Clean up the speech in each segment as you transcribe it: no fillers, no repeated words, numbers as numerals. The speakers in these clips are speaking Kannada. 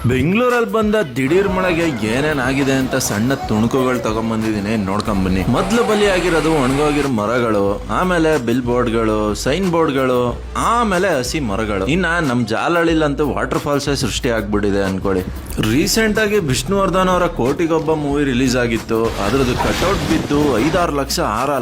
ಬೆಂಗಳೂರಲ್ಲಿ ಬಂದ ದಿಢೀರ್ ಮಳೆಗೆ ಏನೇನಾಗಿದೆ ಅಂತ ಸಣ್ಣ ತುಣುಕುಗಳು ತಗೊಂಡ್ಬಂದಿದ್ದೀನಿ, ನೋಡ್ಕೊಂಬನ್ನಿ. ಮೊದ್ಲು ಬಲಿಯಾಗಿರೋದು ಒಣಗೋಗಿರೋ ಮರಗಳು, ಆಮೇಲೆ ಬಿಲ್ ಬೋರ್ಡ್ಗಳು, ಸೈನ್ ಬೋರ್ಡ್ಗಳು, ಆಮೇಲೆ ಹಸಿ ಮರಗಳು. ಇನ್ನ ನಮ್ ಜಾಲಹಳ್ಳಿಲಂತೂ ವಾಟರ್ ಫಾಲ್ಸ್ ಸೃಷ್ಟಿ ಆಗ್ಬಿಟ್ಟಿದೆ ಅನ್ಕೊಳ್ಳಿ. ರೀಸೆಂಟ್ ಆಗಿ ವಿಷ್ಣುವರ್ಧನ್ ಅವರ ಕೋಟಿಗೊಬ್ಬ ಮೂವಿ ರಿಲೀಸ್ ಆಗಿತ್ತು. ಅದ್ರದ್ದು ಕಟ್ಔಟ್ ಬಿದ್ದು 5-6 ಲಕ್ಷ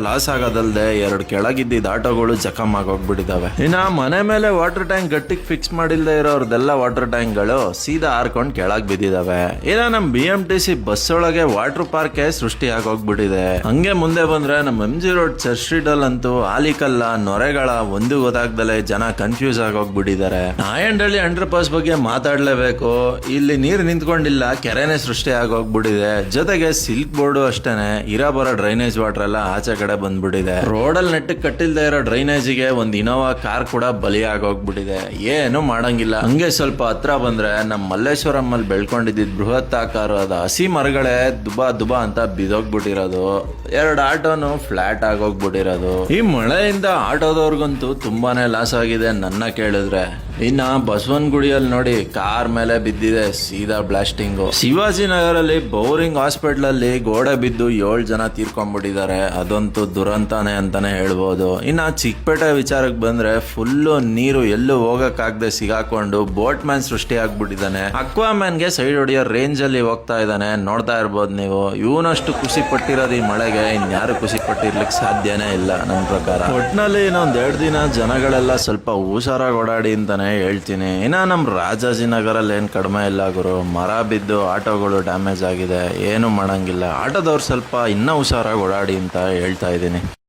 ಲಾಸ್ ಆಗೋದಲ್ದೆ 2 ಕೆಳಗಿದ್ದ ಆಟೋಗಳು ಜಖಮ್ ಆಗೋಗ್ಬಿಟ್ಟಿದಾವೆ. ಇನ್ನ ಮನೆ ಮೇಲೆ ವಾಟರ್ ಟ್ಯಾಂಕ್ ಗಟ್ಟಿಗೆ ಫಿಕ್ಸ್ ಮಾಡಿಲ್ದೇ ಇರೋರ್ದೆಲ್ಲ ವಾಟರ್ ಟ್ಯಾಂಕ್ ಗಳು ಸೀದಾ ಹಾರ್ಕೊಂಡು ಕೆಳಗ್ ಬಿದ್ದಿದಾವೆ. ಇನ್ನ ನಮ್ BMTC ಬಸ್ ಒಳಗೆ ವಾಟರ್ ಪಾರ್ಕ್ ಸೃಷ್ಟಿ ಆಗೋಗ್ಬಿಟ್ಟಿದೆ. ಹಂಗೆ ಮುಂದೆ ಬಂದ್ರೆ ನಮ್ MG ರೋಡ್ ಚರ್ಚ್ ಸ್ಟ್ರೀಟ್ ಅಲ್ಲಂತೂ ಆಲಿಕಲ್ಲ ನೊರೆಗಳ ಒಂದು ಗೊತ್ತಾಗ್ದಲೆ ಜನ ಕನ್ಫ್ಯೂಸ್ ಆಗೋಗ್ಬಿಟ್ಟಿದ್ದಾರೆ. ನಾಯಂಡಹಳ್ಳಿ ಅಂಡರ್ ಪಾಸ್ ಬಗ್ಗೆ ಮಾತಾಡ್ಲೇಬೇಕು. ಇಲ್ಲಿ ನೀರ್ ನಿಂತ್ಕೊಂಡಿಲ್ಲ, ಕೆರೆನೆ ಸೃಷ್ಟಿ ಆಗೋಗ್ಬಿಟ್ಟಿದೆ. ಜೊತೆಗೆ ಸಿಲ್ಕ್ ಬೋರ್ಡ್ ಅಷ್ಟೇನೆ ಬರೋ ಡ್ರೈನೇಜ್ ವಾಟರ್ ಎಲ್ಲ ಆಚೆ ಕಡೆ ಬಂದ್ಬಿಟ್ಟಿದೆ. ರೋಡಲ್ಲಿ ನೆಟ್ಟಕ್ಕೆ ಕಟ್ಟಿಲ್ದೇ ಇರೋ ಡ್ರೈನೇಜಿಗೆ ಒಂದ್ ಇನೋವಾ ಕಾರ್ ಕೂಡ ಬಲಿ ಆಗೋಗ್ಬಿಟ್ಟಿದೆ. ಏನು ಮಾಡಂಗಿಲ್ಲ. ಹಂಗೆ ಸ್ವಲ್ಪ ಹತ್ರ ಬಂದ್ರೆ ನಮ್ಮ ಮಲ್ಲೇಶ್ವರಂ ಅಲ್ಲಿ ಬೆಳ್ಕೊಂಡಿದ್ದ ಬೃಹತ್ ಆಕಾರ ಅದ ಹಸಿ ಮರಗಳೇ ದುಬಾ ಅಂತ ಬಿದೋಗ್ಬಿಟ್ಟಿರೋದು. 2 ಆಟೋನು ಫ್ಲಾಟ್ ಆಗೋಗ್ಬಿಟ್ಟಿರೋದು. ಈ ಮಳೆಯಿಂದ ಆಟೋದವ್ರಿಗಂತೂ ತುಂಬಾನೇ ಲಾಸ್ ಆಗಿದೆ ನನ್ನ ಕೇಳಿದ್ರೆ. ಇನ್ನ ಬಸವನಗುಡಿಯಲ್ಲಿ ನೋಡಿ ಕಾರ್ ಮೇಲೆ ಬಿದ್ದಿದೆ ಸೀದಾ ಬ್ಲಾಸ್ಟಿಂಗು. ಶಿವಾಜಿನಗರಲ್ಲಿ ಬೌರಿಂಗ್ ಹಾಸ್ಪಿಟಲ್ ಅಲ್ಲಿ ಗೋಡೆ ಬಿದ್ದು 7 ಜನ ತೀರ್ಕೊಂಡ್ಬಿಟ್ಟಿದ್ದಾರೆ. ಅದಂತೂ ದುರಂತಾನೆ ಅಂತಾನೆ ಹೇಳ್ಬೋದು. ಇನ್ನ ಚಿಕ್ಕಪೇಟೆ ವಿಚಾರಕ್ಕೆ ಬಂದ್ರೆ ಫುಲ್ಲು ನೀರು ಎಲ್ಲೂ ಹೋಗಕ್ಕಾಗದೆ ಸಿಗಾಕೊಂಡು ಬೋಟ್ ಮ್ಯಾನ್ ಸೃಷ್ಟಿ ಆಗ್ಬಿಟ್ಟಿದ್ದಾನೆ. ಅಕ್ವಾಮ್ಯಾನ್ ಗೆ ಸೈಡ್ ಹೊಡಿಯೋ ರೇಂಜ್ ಅಲ್ಲಿ ಹೋಗ್ತಾ ಇದ್ದಾನೆ, ನೋಡ್ತಾ ಇರ್ಬೋದು ನೀವು. ಇವನಷ್ಟು ಖುಷಿ ಪಟ್ಟಿರೋದು ಈ ಮಳೆಗೆ ಇನ್ಯಾರು ಖುಷಿ ಪಟ್ಟಿರ್ಲಿಕ್ಕೆ ಸಾಧ್ಯನೇ ಇಲ್ಲ ನನ್ನ ಪ್ರಕಾರ. ಒಟ್ನಲ್ಲಿ ಇನ್ನೊಂದ್ 2 ದಿನ ಜನಗಳೆಲ್ಲ ಸ್ವಲ್ಪ ಹುಷಾರಾಗಿ ಓಡಾಡಿ ಅಂತಾನೆ ಹೇಳ್ತೀನಿ. ಇನ್ನ ನಮ್ ರಾಜಾಜಿನಗರಲ್ಲಿ ಏನ್ ಕಡಿಮೆ ಇಲ್ಲ ಗುರು. ಮರ ಬಿದ್ದು ಆಟೋಗಳು ಡ್ಯಾಮೇಜ್ ಆಗಿದೆ, ಏನು ಮಾಡಂಗಿಲ್ಲ. ಆಟೋದವ್ರು ಸ್ವಲ್ಪ ಇನ್ನೂ ಹುಷಾರಾಗಿ ಓಡಾಡಿ ಅಂತ ಹೇಳ್ತಾ ಇದ್ದೀನಿ.